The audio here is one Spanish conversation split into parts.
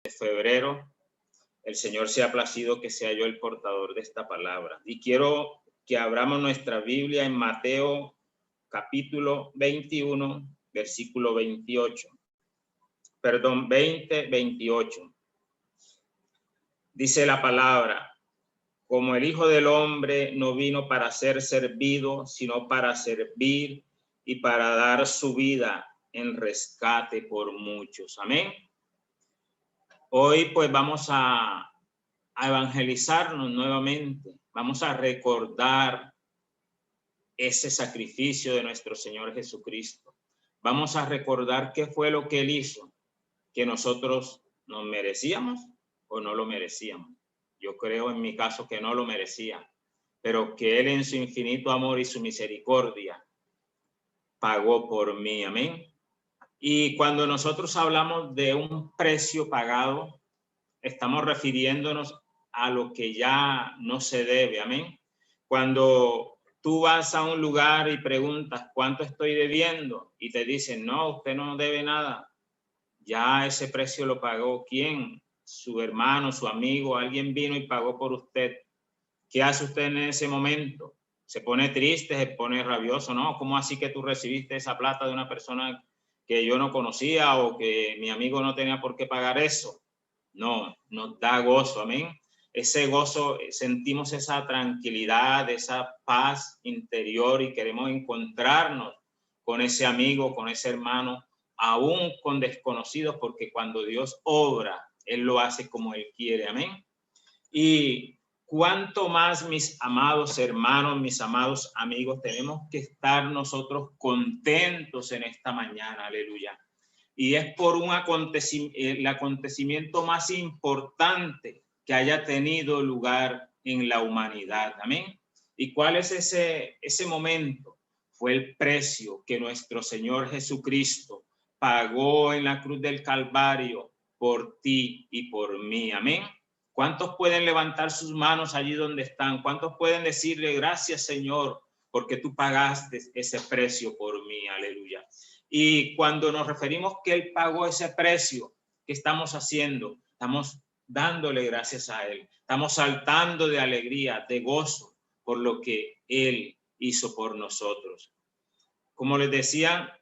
de febrero, el Señor se ha placido que sea yo el portador de esta palabra. Y quiero que abramos nuestra Biblia en Mateo capítulo 21, versículo 28. Perdón, 28. Dice la palabra: como el Hijo del Hombre no vino para ser servido, sino para servir y para dar su vida en rescate por muchos. Amén. Hoy pues vamos a evangelizarnos nuevamente. Vamos a recordar ese sacrificio de nuestro Señor Jesucristo. Vamos a recordar qué fue lo que Él hizo, que nosotros nos merecíamos o no lo merecíamos. Yo creo en mi caso que no lo merecía, pero que Él en su infinito amor y su misericordia pagó por mí. Amén. Y cuando nosotros hablamos de un precio pagado, estamos refiriéndonos a lo que ya no se debe. Amén. Cuando tú vas a un lugar y preguntas cuánto estoy debiendo y te dicen no, usted no debe nada, ya ese precio lo pagó ¿quién? Su hermano, su amigo, alguien vino y pagó por usted. ¿Qué hace usted en ese momento? Se pone triste, se pone rabioso, ¿no? ¿Cómo así que tú recibiste esa plata de una persona que yo no conocía o que mi amigo no tenía por qué pagar eso? No, nos da gozo, amén. Ese gozo, sentimos esa tranquilidad, esa paz interior y queremos encontrarnos con ese amigo, con ese hermano, aún con desconocidos, porque cuando Dios obra, Él lo hace como Él quiere, amén. Y cuánto más, mis amados hermanos, mis amados amigos, tenemos que estar nosotros contentos en esta mañana, aleluya. Y es por un el acontecimiento más importante que haya tenido lugar en la humanidad, amén. ¿Y cuál es ese momento? Fue el precio que nuestro Señor Jesucristo pagó en la cruz del Calvario por ti y por mí, amén. ¿Cuántos pueden levantar sus manos allí donde están? ¿Cuántos pueden decirle gracias, Señor, porque tú pagaste ese precio por mí? Aleluya. Y cuando nos referimos que Él pagó ese precio, ¿qué estamos haciendo? Estamos dándole gracias a Él. Estamos saltando de alegría, de gozo por lo que Él hizo por nosotros. Como les decía,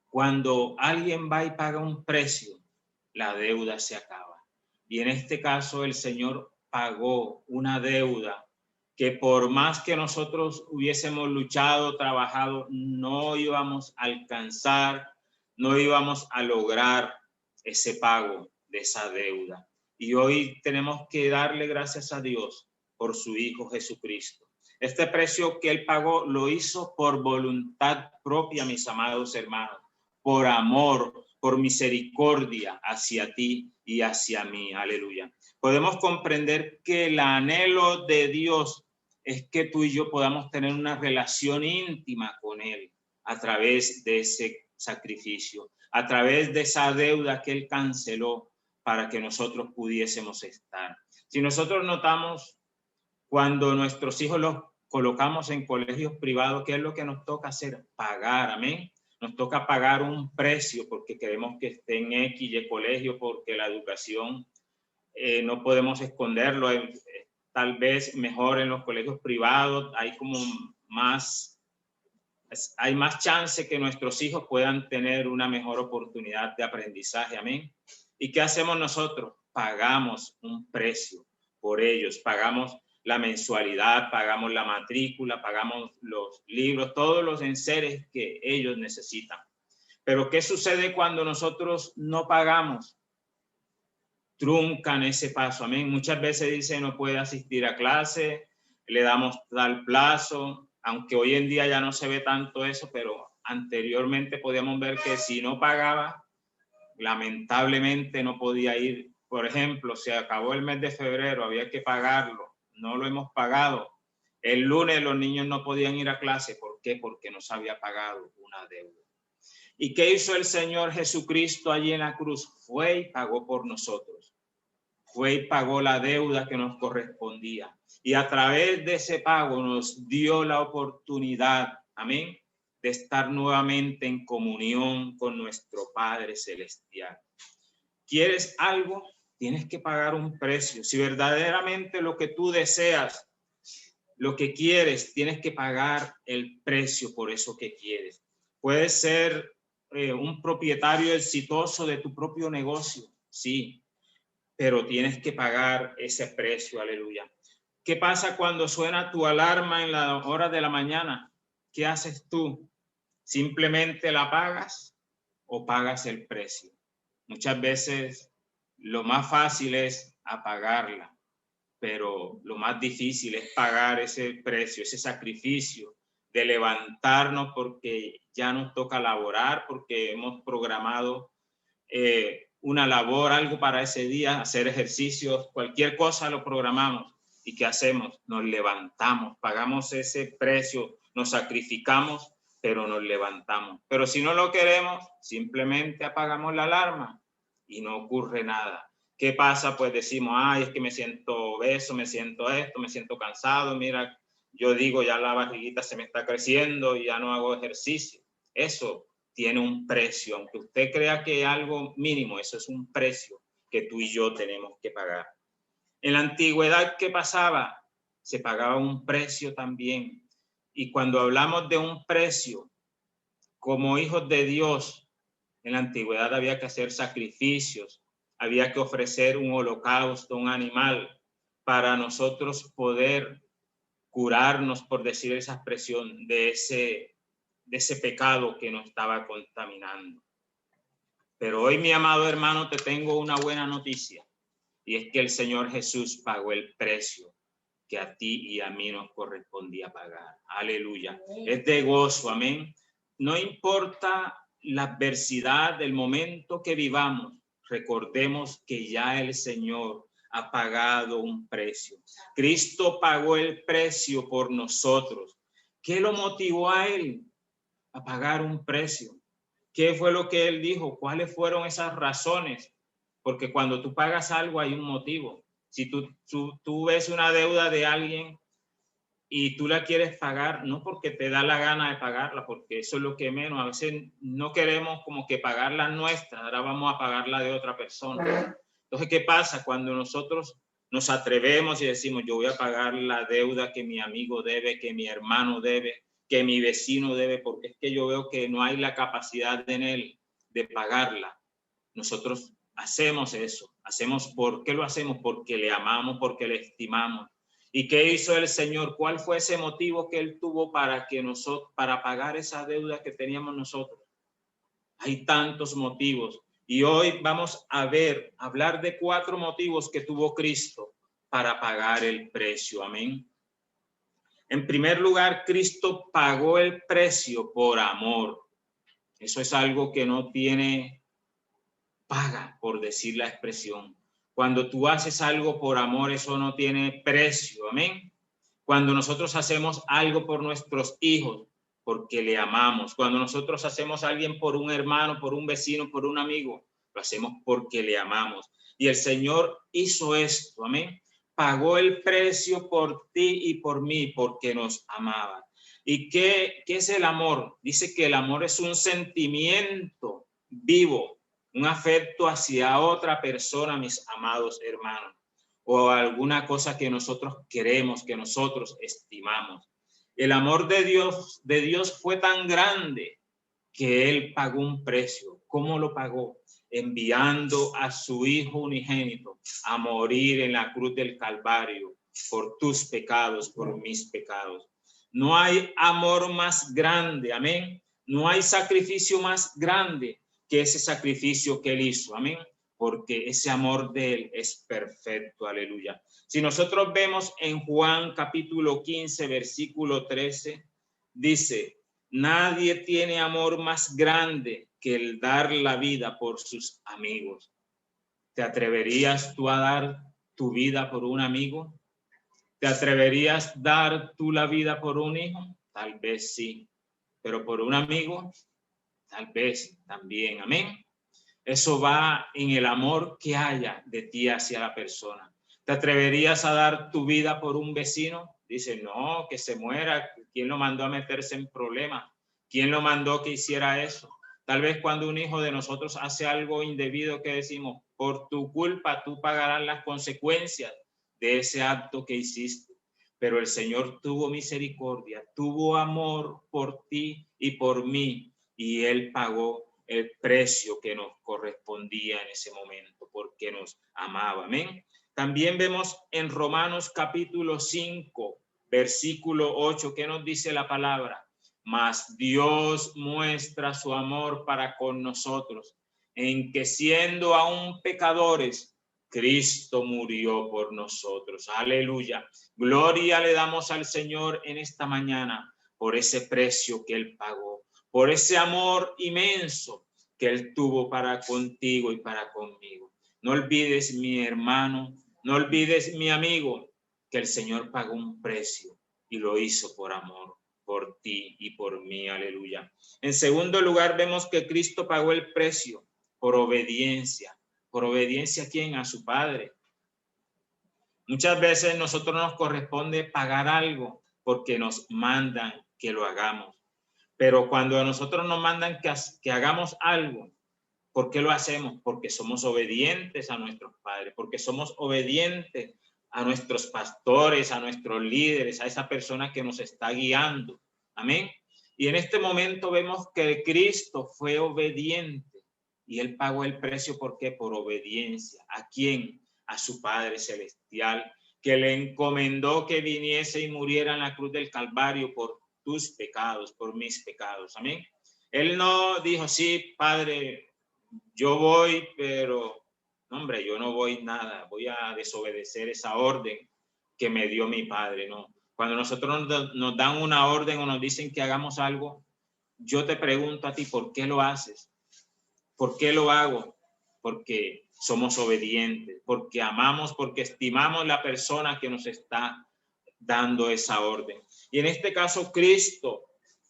cuando alguien va y paga un precio, la deuda se acaba. Y en este caso el Señor pagó una deuda que por más que nosotros hubiésemos luchado, trabajado, no íbamos a alcanzar, no íbamos a lograr ese pago de esa deuda. Y hoy tenemos que darle gracias a Dios por su Hijo Jesucristo. Este precio que Él pagó lo hizo por voluntad propia, mis amados hermanos, por amor, por misericordia hacia ti y hacia mí. Aleluya. Podemos comprender que el anhelo de Dios es que tú y yo podamos tener una relación íntima con Él a través de ese sacrificio, a través de esa deuda que Él canceló para que nosotros pudiésemos estar. Si nosotros notamos cuando nuestros hijos los colocamos en colegios privados, ¿qué es lo que nos toca hacer? Pagar, amén. Nos toca pagar un precio porque queremos que esté en X y colegio, porque la educación no podemos esconderlo. Tal vez mejor en los colegios privados hay como hay más chance que nuestros hijos puedan tener una mejor oportunidad de aprendizaje, amén. ¿Y qué hacemos nosotros? Pagamos un precio por ellos, pagamos la mensualidad, pagamos la matrícula, pagamos los libros, todos los enseres que ellos necesitan. Pero ¿qué sucede cuando nosotros no pagamos? Truncan ese paso, amén. Muchas veces dice no puede asistir a clase, le damos tal plazo, aunque hoy en día ya no se ve tanto eso, pero anteriormente podíamos ver que si no pagaba, lamentablemente no podía ir. Por ejemplo, se acabó el mes de febrero, había que pagarlo, no lo hemos pagado. El lunes los niños no podían ir a clase. ¿Por qué? Porque no se había pagado una deuda. ¿Y qué hizo el Señor Jesucristo allí en la cruz? Fue y pagó por nosotros. Fue y pagó la deuda que nos correspondía. Y a través de ese pago nos dio la oportunidad, amén, de estar nuevamente en comunión con nuestro Padre Celestial. quieres algo, tienes que pagar un precio. Si verdaderamente lo que tú deseas, lo que quieres, tienes que pagar el precio por eso que quieres. Puedes ser un propietario exitoso de tu propio negocio, sí, pero tienes que pagar ese precio, aleluya. ¿Qué pasa cuando suena tu alarma en la hora de la mañana? ¿Qué haces tú? ¿Simplemente la pagas o pagas el precio? Muchas veces lo más fácil es apagarla, pero lo más difícil es pagar ese precio, ese sacrificio de levantarnos porque ya nos toca laborar, porque hemos programado una labor, algo para ese día, hacer ejercicios, cualquier cosa lo programamos. ¿Y qué hacemos? Nos levantamos, pagamos ese precio, nos sacrificamos, pero nos levantamos. Pero si no lo queremos, simplemente apagamos la alarma y no ocurre nada. ¿Qué pasa? Pues decimos, ay, es que me siento obeso, me siento esto, me siento cansado, mira, yo digo, ya la barriguita se me está creciendo y ya no hago ejercicio. Eso tiene un precio, aunque usted crea que es algo mínimo, eso es un precio que tú y yo tenemos que pagar. En la antigüedad, ¿qué pasaba? Se pagaba un precio también. Y cuando hablamos de un precio, como hijos de Dios, en la antigüedad había que hacer sacrificios, había que ofrecer un holocausto, un animal, para nosotros poder curarnos, por decir esa expresión, de ese pecado que nos estaba contaminando. Pero hoy, mi amado hermano, te tengo una buena noticia, y es que el Señor Jesús pagó el precio que a ti y a mí nos correspondía pagar. Aleluya. Es de gozo, amén. No importa la adversidad del momento que vivamos, recordemos que ya el Señor ha pagado un precio. Cristo pagó el precio por nosotros. ¿Qué lo motivó a él a pagar un precio? ¿Qué fue lo que él dijo? ¿Cuáles fueron esas razones? Porque cuando tú pagas algo hay un motivo. Si tú ves una deuda de alguien y tú la quieres pagar, no porque te da la gana de pagarla, porque eso es lo que menos. A veces no queremos como que pagar la nuestra, ahora vamos a pagar la de otra persona. Entonces, ¿qué pasa? Cuando nosotros nos atrevemos y decimos, yo voy a pagar la deuda que mi amigo debe, que mi hermano debe, que mi vecino debe, porque es que yo veo que no hay la capacidad en él de pagarla. Nosotros hacemos eso. ¿Por qué lo hacemos? Porque le amamos, porque le estimamos. ¿Y qué hizo el Señor? ¿Cuál fue ese motivo que él tuvo para pagar esa deuda que teníamos nosotros? Hay tantos motivos. Y hoy vamos a hablar de 4 motivos que tuvo Cristo para pagar el precio. Amén. En primer lugar, Cristo pagó el precio por amor. Eso es algo que no tiene paga, por decir la expresión. Cuando tú haces algo por amor, eso no tiene precio. Amén. Cuando nosotros hacemos algo por nuestros hijos, porque le amamos. Cuando nosotros hacemos a alguien por un hermano, por un vecino, por un amigo, lo hacemos porque le amamos. Y el Señor hizo esto, amén. Pagó el precio por ti y por mí, porque nos amaba. ¿Y qué es el amor? Dice que el amor es un sentimiento vivo, un afecto hacia otra persona, mis amados hermanos, o alguna cosa que nosotros queremos, que nosotros estimamos. El amor de Dios fue tan grande que él pagó un precio. ¿Cómo lo pagó? Enviando a su Hijo unigénito a morir en la cruz del Calvario por tus pecados, por mis pecados. No hay amor más grande, amén. No hay sacrificio más grande que ese sacrificio que él hizo, amén, porque ese amor de él es perfecto, aleluya. Si nosotros vemos en Juan capítulo 15, versículo 13, dice, nadie tiene amor más grande que el dar la vida por sus amigos. ¿Te atreverías tú a dar tu vida por un amigo? ¿Te atreverías a dar tú la vida por un hijo? Tal vez sí, pero por un amigo, tal vez también, amén. Eso va en el amor que haya de ti hacia la persona. ¿Te atreverías a dar tu vida por un vecino? Dice, no, que se muera. ¿Quién lo mandó a meterse en problemas? ¿Quién lo mandó que hiciera eso? Tal vez cuando un hijo de nosotros hace algo indebido que decimos, por tu culpa tú pagarás las consecuencias de ese acto que hiciste. Pero el Señor tuvo misericordia, tuvo amor por ti y por mí, y Él pagó el precio que nos correspondía en ese momento, porque nos amaba. Amén. También vemos en Romanos capítulo 5, versículo 8, ¿qué nos dice la palabra? Mas Dios muestra su amor para con nosotros, en que siendo aún pecadores, Cristo murió por nosotros. Aleluya. Gloria le damos al Señor en esta mañana por ese precio que Él pagó, por ese amor inmenso que Él tuvo para contigo y para conmigo. No olvides, mi hermano, no olvides, mi amigo, que el Señor pagó un precio y lo hizo por amor, por ti y por mí. Aleluya. En segundo lugar, vemos que Cristo pagó el precio por obediencia. ¿Por obediencia a quién? A su Padre. Muchas veces nosotros nos corresponde pagar algo porque nos mandan que lo hagamos. Pero cuando a nosotros nos mandan que hagamos algo, ¿por qué lo hacemos? Porque somos obedientes a nuestros padres, porque somos obedientes a nuestros pastores, a nuestros líderes, a esa persona que nos está guiando. Amén. Y en este momento vemos que Cristo fue obediente y Él pagó el precio. ¿Por qué? Por obediencia. ¿A quién? A su Padre Celestial, que le encomendó que viniese y muriera en la cruz del Calvario por tus pecados, por mis pecados. Amén. Él no dijo, sí, Padre, yo voy, pero, no, hombre, yo no voy nada, voy a desobedecer esa orden que me dio mi Padre, no. Cuando nosotros nos dan una orden o nos dicen que hagamos algo, yo te pregunto a ti, ¿por qué lo haces? ¿Por qué lo hago? Porque somos obedientes, porque amamos, porque estimamos la persona que nos está dando esa orden. Y en este caso, Cristo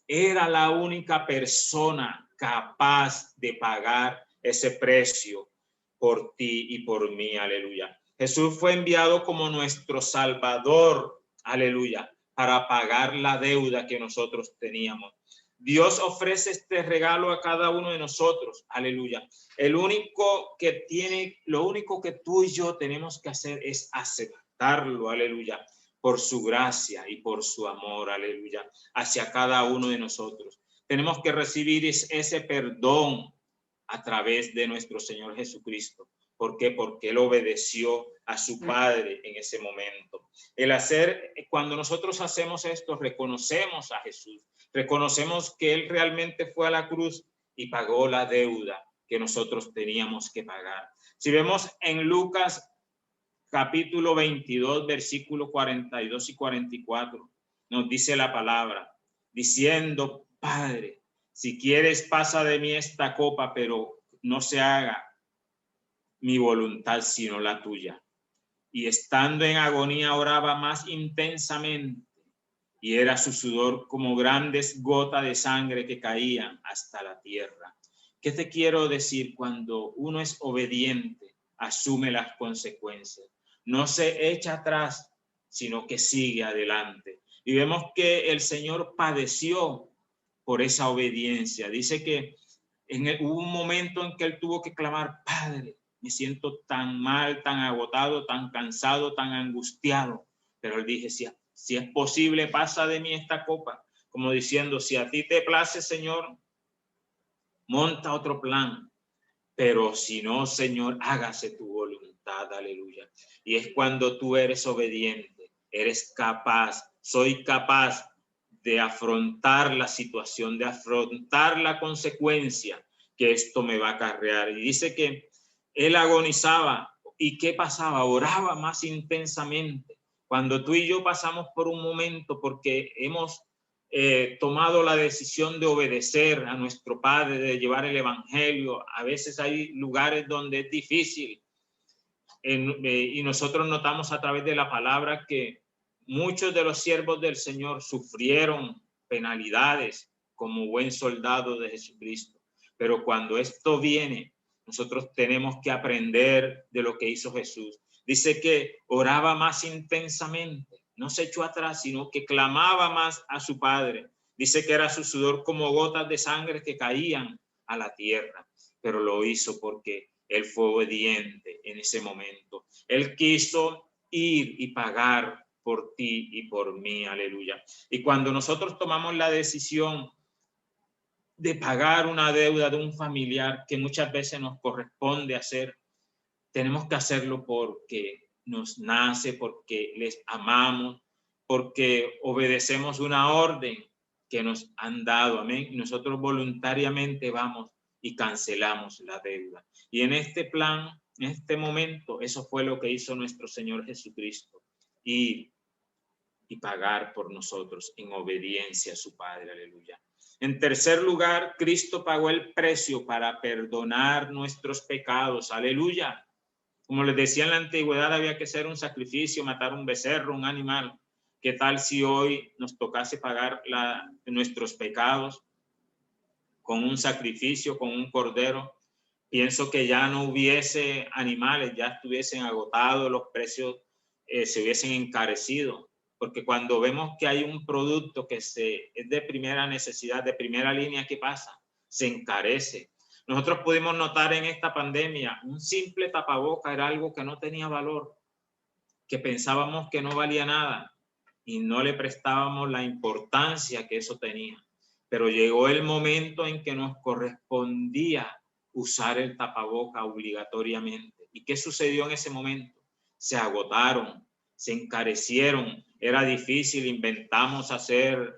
era la única persona capaz de pagar ese precio por ti y por mí. Aleluya. Jesús fue enviado como nuestro Salvador. Aleluya. Para pagar la deuda que nosotros teníamos. Dios ofrece este regalo a cada uno de nosotros. Aleluya. Lo único que tú y yo tenemos que hacer es aceptarlo. Aleluya. Por su gracia y por su amor. Aleluya. Hacia cada uno de nosotros. Tenemos que recibir ese perdón a través de nuestro Señor Jesucristo. ¿Por qué? Porque Él obedeció a su Padre en ese momento. Cuando nosotros hacemos esto, reconocemos a Jesús, reconocemos que Él realmente fue a la cruz y pagó la deuda que nosotros teníamos que pagar. Si vemos en Lucas capítulo 22, versículos 42 y 44, nos dice la palabra, diciendo, Padre, si quieres, pasa de mí esta copa, pero no se haga mi voluntad sino la tuya. Y estando en agonía oraba más intensamente, y era su sudor como grandes gotas de sangre que caían hasta la tierra. ¿Qué te quiero decir? Cuando uno es obediente, asume las consecuencias. No se echa atrás, sino que sigue adelante. Y vemos que el Señor padeció por esa obediencia. Dice que hubo un momento en que Él tuvo que clamar, Padre, me siento tan mal, tan agotado, tan cansado, tan angustiado. Pero Él dije, si es posible, pasa de mí esta copa. Como diciendo, si a ti te place, Señor, monta otro plan. Pero si no, Señor, hágase tu voluntad. Aleluya. Y es cuando tú eres obediente, eres capaz, soy capaz de afrontar la situación, de afrontar la consecuencia que esto me va a acarrear. Y dice que Él agonizaba. ¿Y qué pasaba? Oraba más intensamente. Cuando tú y yo pasamos por un momento porque hemos tomado la decisión de obedecer a nuestro Padre, de llevar el Evangelio, a veces hay lugares donde es difícil. Y nosotros notamos a través de la palabra que muchos de los siervos del Señor sufrieron penalidades como buen soldado de Jesucristo. Pero cuando esto viene, nosotros tenemos que aprender de lo que hizo Jesús. Dice que oraba más intensamente, no se echó atrás, sino que clamaba más a su Padre. Dice que era su sudor como gotas de sangre que caían a la tierra, pero lo hizo porque Él fue obediente en ese momento. Él quiso ir y pagar por ti y por mí, aleluya. Y cuando nosotros tomamos la decisión de pagar una deuda de un familiar que muchas veces nos corresponde hacer, tenemos que hacerlo porque nos nace, porque les amamos, porque obedecemos una orden que nos han dado, amén. Y nosotros voluntariamente vamos y cancelamos la deuda. Y en este plan, en este momento, eso fue lo que hizo nuestro Señor Jesucristo, ir y pagar por nosotros en obediencia a su Padre, aleluya. En tercer lugar, Cristo pagó el precio para perdonar nuestros pecados, aleluya. Como les decía, en la antigüedad había que hacer un sacrificio, matar un becerro, un animal. ¿Qué tal si hoy nos tocase pagar nuestros pecados con un sacrificio, con un cordero? Pienso que ya no hubiese animales, ya estuviesen agotados, los precios se hubiesen encarecido. Porque cuando vemos que hay un producto que es de primera necesidad, de primera línea, ¿qué pasa? Se encarece. Nosotros pudimos notar en esta pandemia, un simple tapaboca era algo que no tenía valor, que pensábamos que no valía nada y no le prestábamos la importancia que eso tenía. Pero llegó el momento en que nos correspondía usar el tapaboca obligatoriamente. ¿Y qué sucedió en ese momento? Se agotaron, se encarecieron, era difícil, inventamos hacer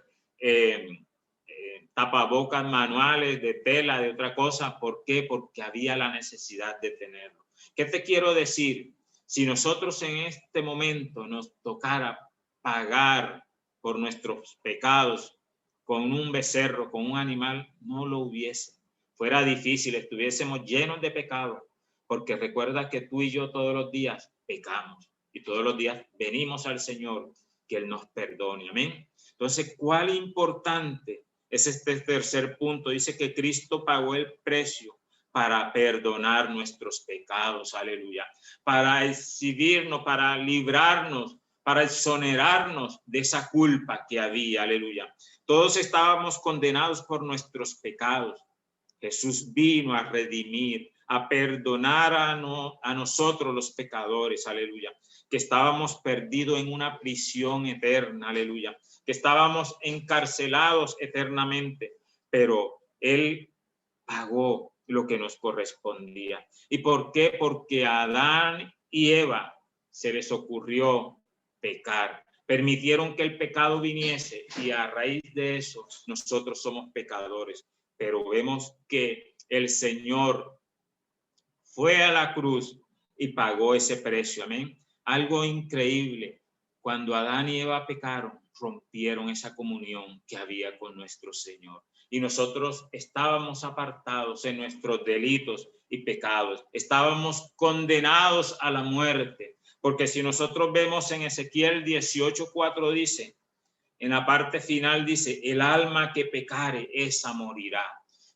tapabocas manuales de tela, de otra cosa. ¿Por qué? Porque había la necesidad de tenerlo. ¿Qué te quiero decir? Si nosotros en este momento nos tocara pagar por nuestros pecados con un becerro, con un animal, no lo hubiese. Fuera difícil, estuviésemos llenos de pecado, porque recuerda que tú y yo todos los días pecamos y todos los días venimos al Señor, que Él nos perdone. Amén. Entonces, ¿cuál importante es este tercer punto? Dice que Cristo pagó el precio para perdonar nuestros pecados, aleluya, para exhibirnos, para librarnos, para exonerarnos de esa culpa que había, aleluya. Todos estábamos condenados por nuestros pecados. Jesús vino a redimir, a perdonar a nosotros los pecadores, aleluya, que estábamos perdidos en una prisión eterna, aleluya, que estábamos encarcelados eternamente, pero Él pagó lo que nos correspondía. ¿Y por qué? Porque a Adán y Eva se les ocurrió pecar. Permitieron que el pecado viniese y a raíz de eso nosotros somos pecadores. Pero vemos que el Señor fue a la cruz y pagó ese precio. Amén. Algo increíble. Cuando Adán y Eva pecaron, rompieron esa comunión que había con nuestro Señor. Y nosotros estábamos apartados en nuestros delitos y pecados. Estábamos condenados a la muerte. Porque si nosotros vemos en Ezequiel 18:4 dice, en la parte final dice, el alma que pecare, esa morirá.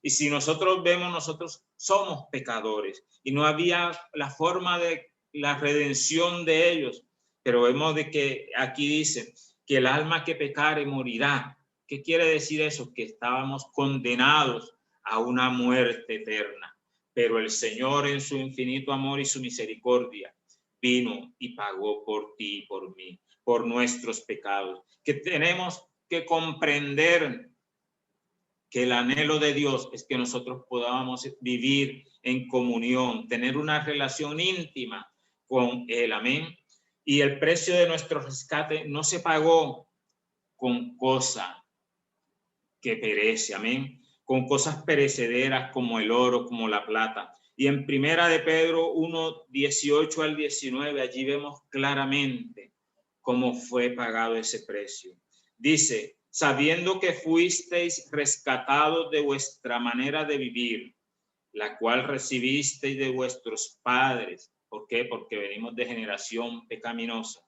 Y si nosotros vemos, nosotros somos pecadores y no había la forma de la redención de ellos. Pero vemos de que aquí dice que el alma que pecare morirá. ¿Qué quiere decir eso? Que estábamos condenados a una muerte eterna. Pero el Señor en su infinito amor y su misericordia vino y pagó por ti y por mí, por nuestros pecados. Que tenemos que comprender que el anhelo de Dios es que nosotros podamos vivir en comunión, tener una relación íntima con Él. Amén. Y el precio de nuestro rescate no se pagó con cosa que perece. Amén. Con cosas perecederas como el oro, como la plata. Y en Primera de Pedro 1:18 al 19, allí vemos claramente cómo fue pagado ese precio. Dice, sabiendo que fuisteis rescatados de vuestra manera de vivir, la cual recibisteis de vuestros padres. ¿Por qué? Porque venimos de generación pecaminosa.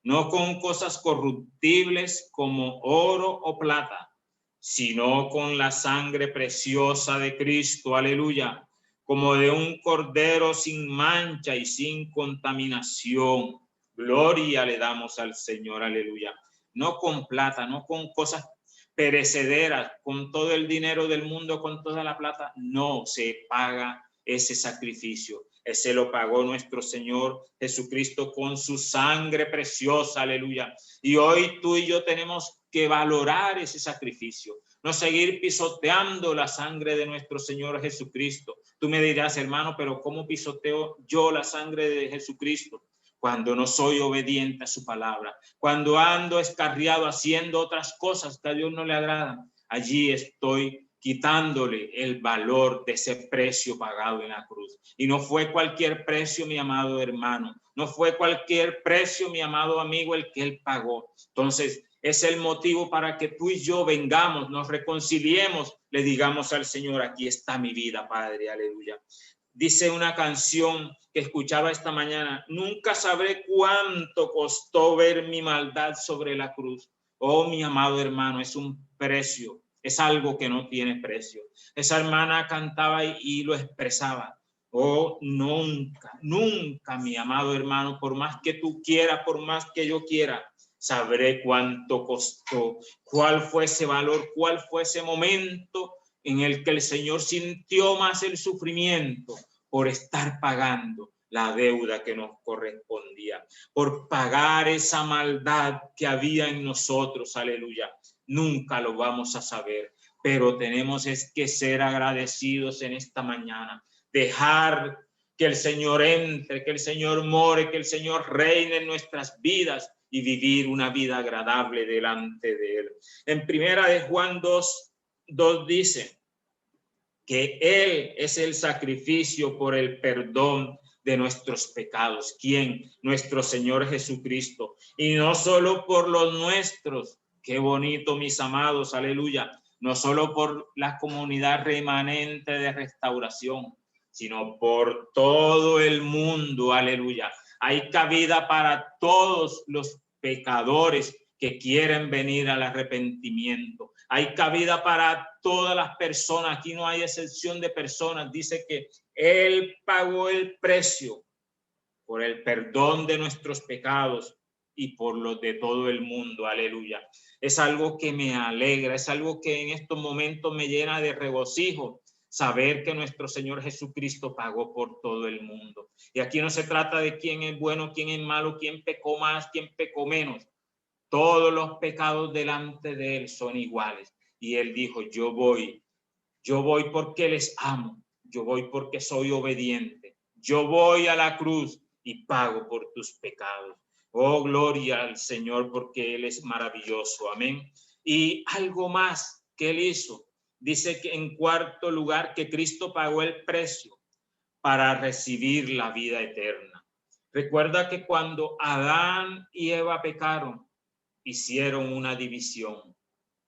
No con cosas corruptibles como oro o plata, sino con la sangre preciosa de Cristo, aleluya, como de un cordero sin mancha y sin contaminación. Gloria le damos al Señor, aleluya. No con plata, no con cosas perecederas, con todo el dinero del mundo, con toda la plata, no se paga ese sacrificio. Ese lo pagó nuestro Señor Jesucristo con su sangre preciosa, aleluya. Y hoy tú y yo tenemos que valorar ese sacrificio, no seguir pisoteando la sangre de nuestro Señor Jesucristo. Tú me dirás, hermano, pero ¿cómo pisoteo yo la sangre de Jesucristo? Cuando no soy obediente a su palabra, cuando ando escarriado haciendo otras cosas que a Dios no le agradan, allí estoy quitándole el valor de ese precio pagado en la cruz. Y no fue cualquier precio, mi amado hermano, no fue cualquier precio, mi amado amigo, el que él pagó. Entonces, es el motivo para que tú y yo vengamos, nos reconciliemos, le digamos al Señor, aquí está mi vida, Padre, aleluya. Dice una canción que escuchaba esta mañana, nunca sabré cuánto costó ver mi maldad sobre la cruz. Oh, mi amado hermano, es un precio, es algo que no tiene precio. Esa hermana cantaba y lo expresaba. Oh, nunca, nunca, mi amado hermano, por más que tú quieras, por más que yo quiera, sabré cuánto costó, cuál fue ese valor, cuál fue ese momento en el que el Señor sintió más el sufrimiento por estar pagando la deuda que nos correspondía, por pagar esa maldad que había en nosotros, aleluya. Nunca lo vamos a saber, pero tenemos es que ser agradecidos en esta mañana, dejar que el Señor entre, que el Señor more, que el Señor reine en nuestras vidas y vivir una vida agradable delante de Él. En primera de Juan 2 dice que Él es el sacrificio por el perdón de nuestros pecados. ¿Quién? Nuestro Señor Jesucristo. Y no solo por los nuestros. Qué bonito, mis amados, aleluya. No solo por la comunidad remanente de restauración, sino por todo el mundo, aleluya. Hay cabida para todos los pecadores que quieren venir al arrepentimiento. Hay cabida para todas las personas. Aquí no hay excepción de personas. Dice que Él pagó el precio por el perdón de nuestros pecados y por los de todo el mundo. Aleluya. Es algo que me alegra, es algo que en estos momentos me llena de regocijo, saber que nuestro Señor Jesucristo pagó por todo el mundo. Y aquí no se trata de quién es bueno, quién es malo, quién pecó más, quién pecó menos. Todos los pecados delante de Él son iguales. Y Él dijo, yo voy porque les amo, yo voy porque soy obediente, yo voy a la cruz y pago por tus pecados. Oh, gloria al Señor, porque Él es maravilloso. Amén. Y algo más que Él hizo. Dice que en cuarto lugar que Cristo pagó el precio para recibir la vida eterna. Recuerda que cuando Adán y Eva pecaron, hicieron una división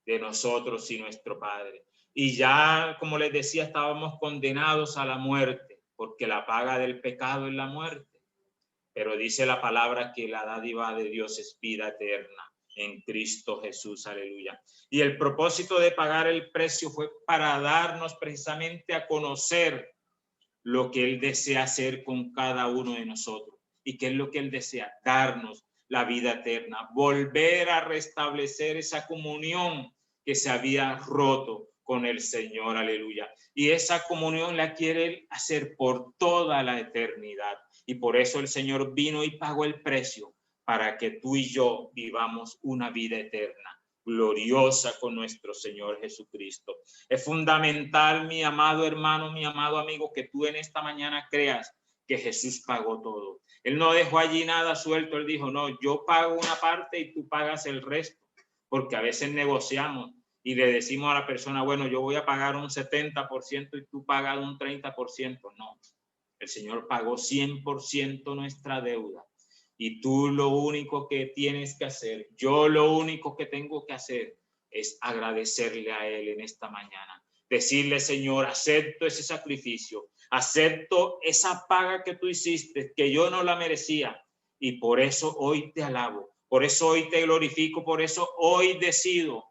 de nosotros y nuestro Padre. Y ya, como les decía, estábamos condenados a la muerte, porque la paga del pecado es la muerte. Pero dice la palabra que la dádiva de Dios es vida eterna en Cristo Jesús, aleluya. Y el propósito de pagar el precio fue para darnos precisamente a conocer lo que Él desea hacer con cada uno de nosotros. ¿Y qué es lo que Él desea? Darnos la vida eterna, volver a restablecer esa comunión que se había roto con el Señor, aleluya. Y esa comunión la quiere hacer por toda la eternidad. Y por eso el Señor vino y pagó el precio para que tú y yo vivamos una vida eterna, gloriosa con nuestro Señor Jesucristo. Es fundamental, mi amado hermano, mi amado amigo, que tú en esta mañana creas que Jesús pagó todo. Él no dejó allí nada suelto. Él dijo, no, yo pago una parte y tú pagas el resto. Porque a veces negociamos y le decimos a la persona, bueno, yo voy a pagar un 70% y tú pagas un 30%. No, el Señor pagó 100% nuestra deuda. Y tú lo único que tienes que hacer, yo lo único que tengo que hacer es agradecerle a Él en esta mañana. Decirle, Señor, acepto ese sacrificio, acepto esa paga que tú hiciste, que yo no la merecía. Y por eso hoy te alabo, por eso hoy te glorifico, por eso hoy decido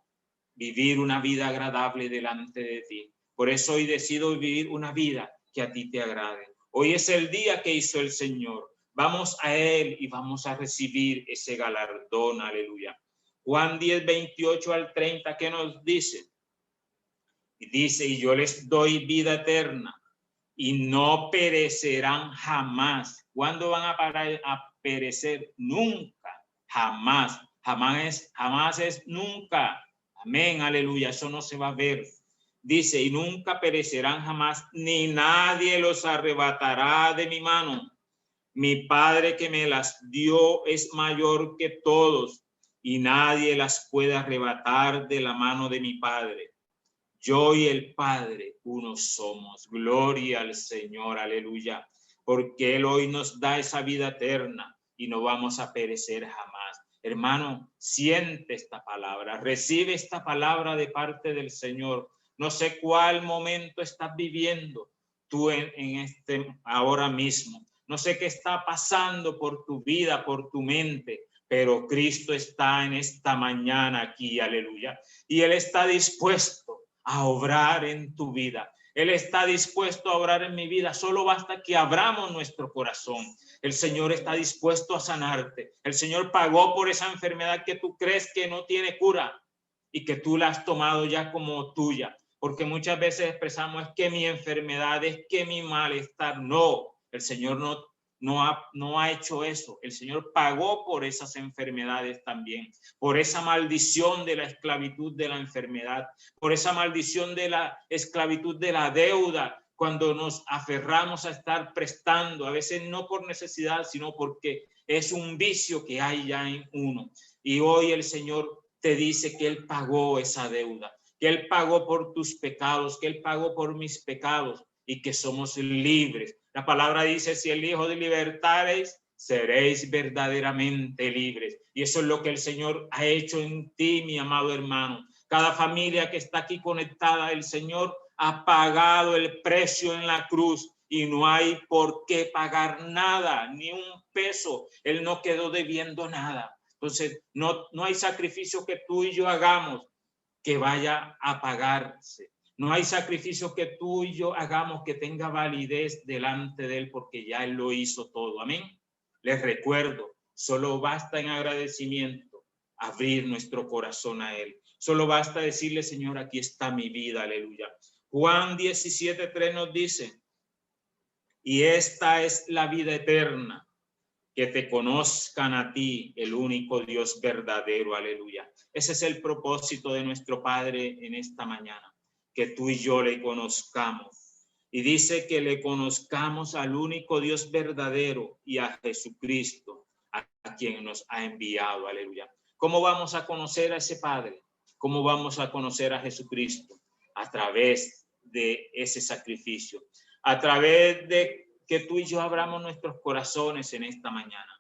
vivir una vida agradable delante de ti. Por eso hoy decido vivir una vida que a ti te agrade. Hoy es el día que hizo el Señor. Vamos a Él y vamos a recibir ese galardón. Aleluya. Juan 10, 28 al 30, ¿qué nos dice? Y dice, y yo les doy vida eterna y no perecerán jamás. ¿Cuándo van a perecer? Nunca, jamás. Jamás es nunca. Amén, aleluya. Eso no se va a ver. Dice, y nunca perecerán jamás, ni nadie los arrebatará de mi mano. Mi Padre que me las dio es mayor que todos, y nadie las puede arrebatar de la mano de mi Padre. Yo y el Padre uno somos. Gloria al Señor, aleluya. Porque Él hoy nos da esa vida eterna y no vamos a perecer jamás. Hermano, siente esta palabra, recibe esta palabra de parte del Señor. No sé cuál momento estás viviendo tú en ahora mismo. No sé qué está pasando por tu vida, por tu mente, pero Cristo está en esta mañana aquí, aleluya. Y Él está dispuesto a obrar en tu vida. Él está dispuesto a obrar en mi vida. Solo basta que abramos nuestro corazón. El Señor está dispuesto a sanarte. El Señor pagó por esa enfermedad que tú crees que no tiene cura y que tú la has tomado ya como tuya. Porque muchas veces expresamos es que mi enfermedad, es que mi malestar. No, el Señor no ha hecho eso. El Señor pagó por esas enfermedades también, por esa maldición de la esclavitud de la enfermedad, por esa maldición de la esclavitud de la deuda, cuando nos aferramos a estar prestando, a veces no por necesidad, sino porque es un vicio que hay ya en uno. Y hoy el Señor te dice que Él pagó esa deuda, que Él pagó por tus pecados, que Él pagó por mis pecados y que somos libres. La palabra dice, si el Hijo de libertares, seréis verdaderamente libres. Y eso es lo que el Señor ha hecho en ti, mi amado hermano. Cada familia que está aquí conectada, el Señor ha pagado el precio en la cruz y no hay por qué pagar nada, ni un peso. Él no quedó debiendo nada. Entonces, no hay sacrificio que tú y yo hagamos que vaya a pagarse. No hay sacrificio que tú y yo hagamos que tenga validez delante de Él, porque ya Él lo hizo todo. Amén. Les recuerdo, solo basta en agradecimiento abrir nuestro corazón a Él. Solo basta decirle, Señor, aquí está mi vida, aleluya. Juan 17:3 nos dice, y esta es la vida eterna, que te conozcan a ti, el único Dios verdadero, aleluya. Ese es el propósito de nuestro Padre en esta mañana, que tú y yo le conozcamos. Y dice que le conozcamos al único Dios verdadero y a Jesucristo, a quien nos ha enviado, aleluya. ¿Cómo vamos a conocer a ese Padre? ¿Cómo vamos a conocer a Jesucristo? A través de ese sacrificio, a través de que tú y yo abramos nuestros corazones en esta mañana.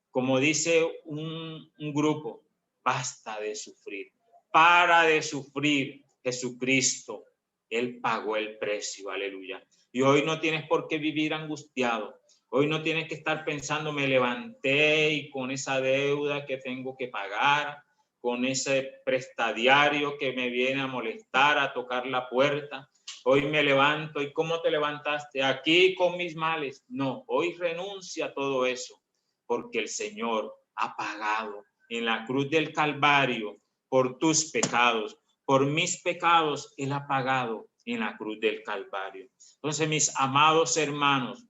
Como dice un grupo, basta de sufrir, para de sufrir. Jesucristo, Él pagó el precio, aleluya. Y hoy no tienes por qué vivir angustiado. Hoy no tienes que estar pensando, me levanté y con esa deuda que tengo que pagar, con ese prestadiario que me viene a molestar, a tocar la puerta. Hoy me levanto. ¿Y cómo te levantaste? Aquí con mis males. No, hoy renuncia a todo eso, porque el Señor ha pagado en la cruz del Calvario por tus pecados, por mis pecados. Él ha pagado en la cruz del Calvario. Entonces, mis amados hermanos,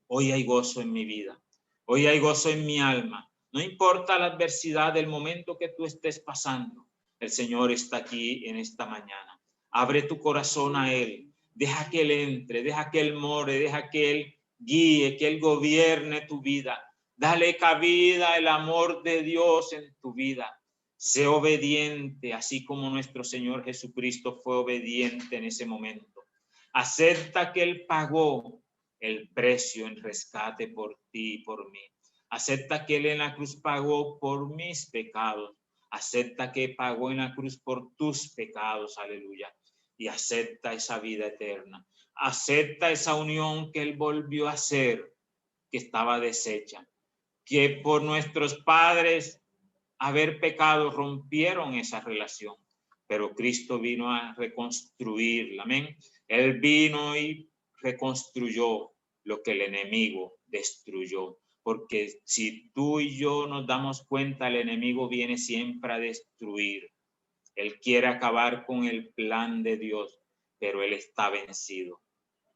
hoy hay gozo en mi vida, hoy hay gozo en mi alma. No importa la adversidad del momento que tú estés pasando, el Señor está aquí en esta mañana. Abre tu corazón a Él, deja que Él entre, deja que Él more, deja que Él guíe, que Él gobierne tu vida. Dale cabida al amor de Dios en tu vida. Sé obediente, así como nuestro Señor Jesucristo fue obediente en ese momento. Acepta que Él pagó el precio en rescate por ti y por mí. Acepta que Él en la cruz pagó por mis pecados. Acepta que pagó en la cruz por tus pecados, aleluya. Y acepta esa vida eterna. Acepta esa unión que Él volvió a hacer, que estaba deshecha. Que por nuestros padres haber pecado rompieron esa relación. Pero Cristo vino a reconstruirla, amén. Él vino y reconstruyó lo que el enemigo destruyó. Porque si tú y yo nos damos cuenta, el enemigo viene siempre a destruir. Él quiere acabar con el plan de Dios, pero él está vencido.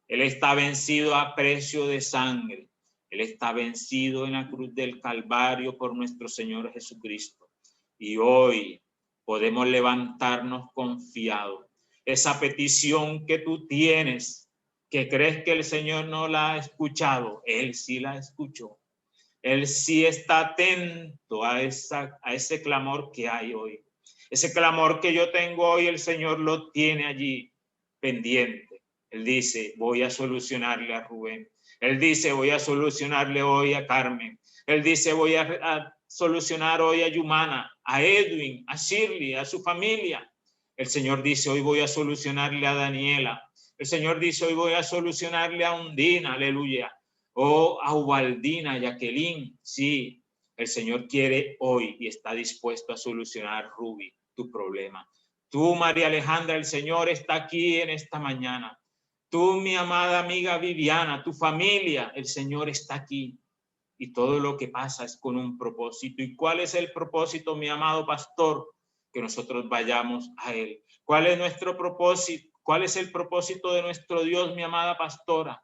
Él está vencido a precio de sangre. Él está vencido en la cruz del Calvario por nuestro Señor Jesucristo. Y hoy podemos levantarnos confiados. Esa petición que tú tienes, que crees que el Señor no la ha escuchado, Él sí la escuchó. Él sí está atento a ese clamor que hay hoy. Ese clamor que yo tengo hoy, el Señor lo tiene allí pendiente. Él dice, voy a solucionarle a Rubén. Él dice, voy a solucionarle hoy a Carmen. Él dice, voy a solucionar hoy a Yumana, a Edwin, a Shirley, a su familia. El Señor dice, hoy voy a solucionarle a Daniela. El Señor dice, hoy voy a solucionarle a Undina, aleluya. O a Ubaldina, Jacqueline. Sí, el Señor quiere hoy y está dispuesto a solucionar, Ruby, tu problema. Tú, María Alejandra, el Señor está aquí en esta mañana. Tú, mi amada amiga Viviana, tu familia, el Señor está aquí. Y todo lo que pasa es con un propósito. ¿Y cuál es el propósito, mi amado pastor? Que nosotros vayamos a Él. ¿Cuál es nuestro propósito? ¿Cuál es el propósito de nuestro Dios, mi amada pastora?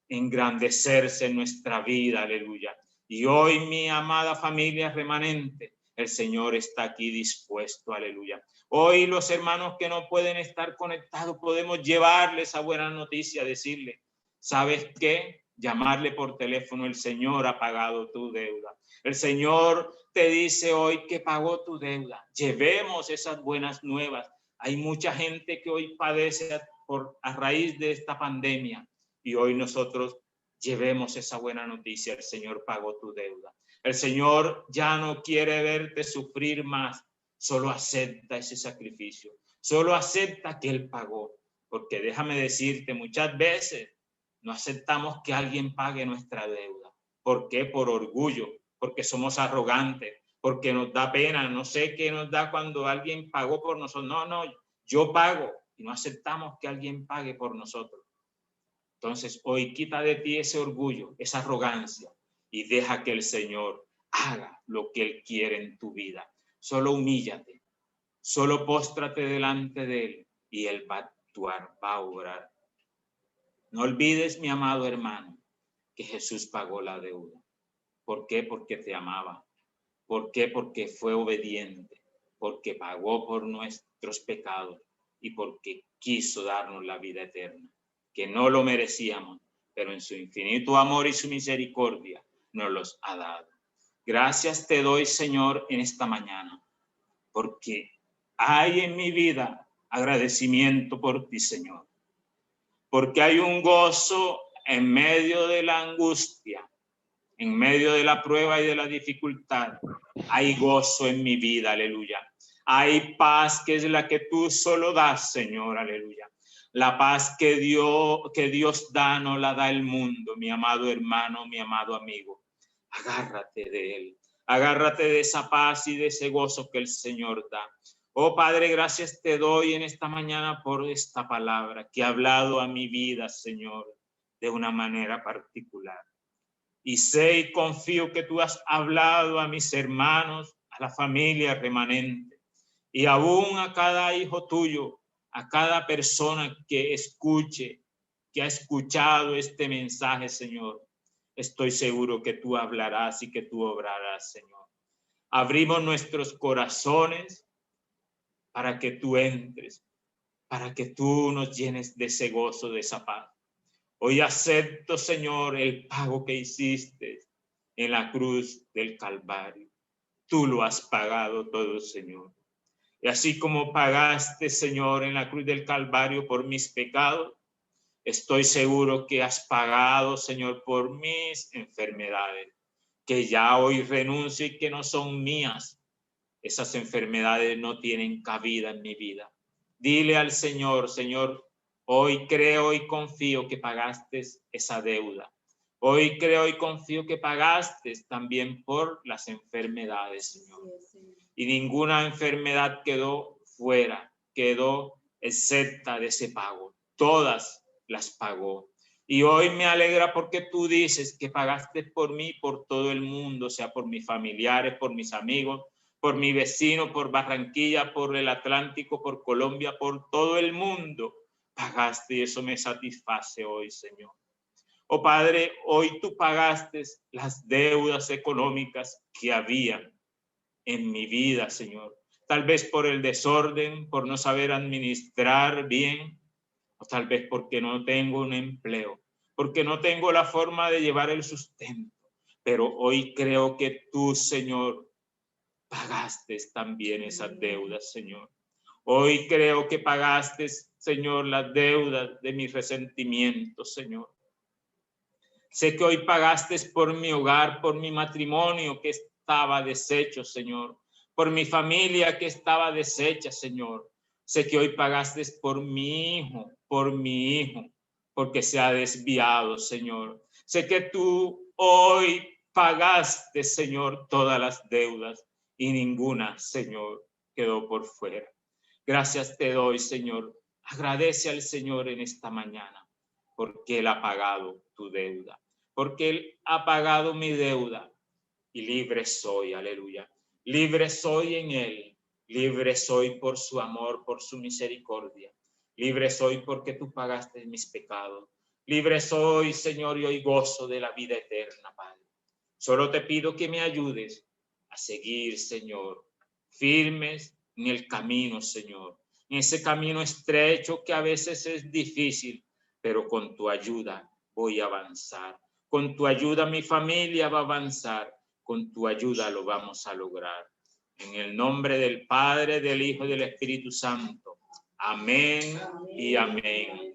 Engrandecerse en nuestra vida, aleluya. Y hoy, mi amada familia remanente, el Señor está aquí dispuesto, aleluya. Hoy los hermanos que no pueden estar conectados, podemos llevarles esa buena noticia, decirle, ¿sabes qué? Llamarle por teléfono, el Señor ha pagado tu deuda. El Señor te dice hoy que pagó tu deuda. Llevemos esas buenas nuevas. Hay mucha gente que hoy padece a raíz de esta pandemia. Y hoy nosotros llevemos esa buena noticia. El Señor pagó tu deuda. El Señor ya no quiere verte sufrir más. Solo acepta ese sacrificio. Solo acepta que Él pagó. Porque déjame decirte, muchas veces no aceptamos que alguien pague nuestra deuda. ¿Por qué? Por orgullo, porque somos arrogantes, porque nos da pena. No sé qué nos da cuando alguien pagó por nosotros. No, yo pago. Y no aceptamos que alguien pague por nosotros. Entonces, hoy quita de ti ese orgullo, esa arrogancia y deja que el Señor haga lo que Él quiere en tu vida. Solo humíllate, solo póstrate delante de Él y Él va a actuar, va a obrar. No olvides, mi amado hermano, que Jesús pagó la deuda. ¿Por qué? Porque te amaba. ¿Por qué? Porque fue obediente, porque pagó por nuestros pecados y porque quiso darnos la vida eterna, que no lo merecíamos, pero en su infinito amor y su misericordia nos los ha dado. Gracias te doy, Señor, en esta mañana, porque hay en mi vida agradecimiento por ti, Señor, porque hay un gozo en medio de la angustia, en medio de la prueba y de la dificultad. Hay gozo en mi vida, aleluya. Hay paz que es la que tú solo das, Señor, aleluya. La paz que Dios da no la da el mundo, mi amado hermano, mi amado amigo. Agárrate de Él. Agárrate de esa paz y de ese gozo que el Señor da. Oh Padre, gracias te doy en esta mañana por esta palabra que ha hablado a mi vida, Señor, de una manera particular. Y sé y confío que tú has hablado a mis hermanos, a la familia remanente, y aún a cada hijo tuyo, a cada persona que escuche, que ha escuchado este mensaje, Señor. Estoy seguro que tú hablarás y que tú obrarás, Señor. Abrimos nuestros corazones para que tú entres, para que tú nos llenes de ese gozo, de esa paz. Hoy acepto, Señor, el pago que hiciste en la cruz del Calvario. Tú lo has pagado todo, Señor. Y así como pagaste, Señor, en la cruz del Calvario por mis pecados, estoy seguro que has pagado, Señor, por mis enfermedades, que ya hoy renuncio y que no son mías. Esas enfermedades no tienen cabida en mi vida. Dile al Señor, Señor, hoy creo y confío que pagaste esa deuda. Hoy creo y confío que pagaste también por las enfermedades, Señor. Y ninguna enfermedad quedó fuera, quedó excepta de ese pago. Todas las pagó. Y hoy me alegra porque tú dices que pagaste por mí, por todo el mundo, sea por mis familiares, por mis amigos, por mi vecino, por Barranquilla, por el Atlántico, por Colombia, por todo el mundo. pagaste y eso me satisface hoy, Señor. Oh Padre, hoy tú pagaste las deudas económicas que había en mi vida, Señor. Tal vez por el desorden, por no saber administrar bien, o tal vez porque no tengo un empleo, porque no tengo la forma de llevar el sustento. Pero hoy creo que tú, Señor, pagaste también esas deudas, Señor. Hoy creo que pagaste, Señor, las deudas de mis resentimientos, Señor. Sé que hoy pagaste por mi hogar, por mi matrimonio que estaba deshecho, Señor. Por mi familia que estaba deshecha, Señor. Sé que hoy pagaste por mi hijo, porque se ha desviado, Señor. Sé que tú hoy pagaste, Señor, todas las deudas y ninguna, Señor, quedó por fuera. Gracias te doy, Señor. Agradece al Señor en esta mañana porque Él ha pagado tu deuda, porque Él ha pagado mi deuda y libre soy, aleluya. Libre soy en Él, libre soy por su amor, por su misericordia. Libre soy porque tú pagaste mis pecados. Libre soy, Señor, y hoy gozo de la vida eterna, Padre. Solo te pido que me ayudes a seguir, Señor, firmes en el camino, Señor. En ese camino estrecho que a veces es difícil, pero con tu ayuda voy a avanzar. Con tu ayuda mi familia va a avanzar. Con tu ayuda lo vamos a lograr. En el nombre del Padre, del Hijo y del Espíritu Santo. Amén y amén.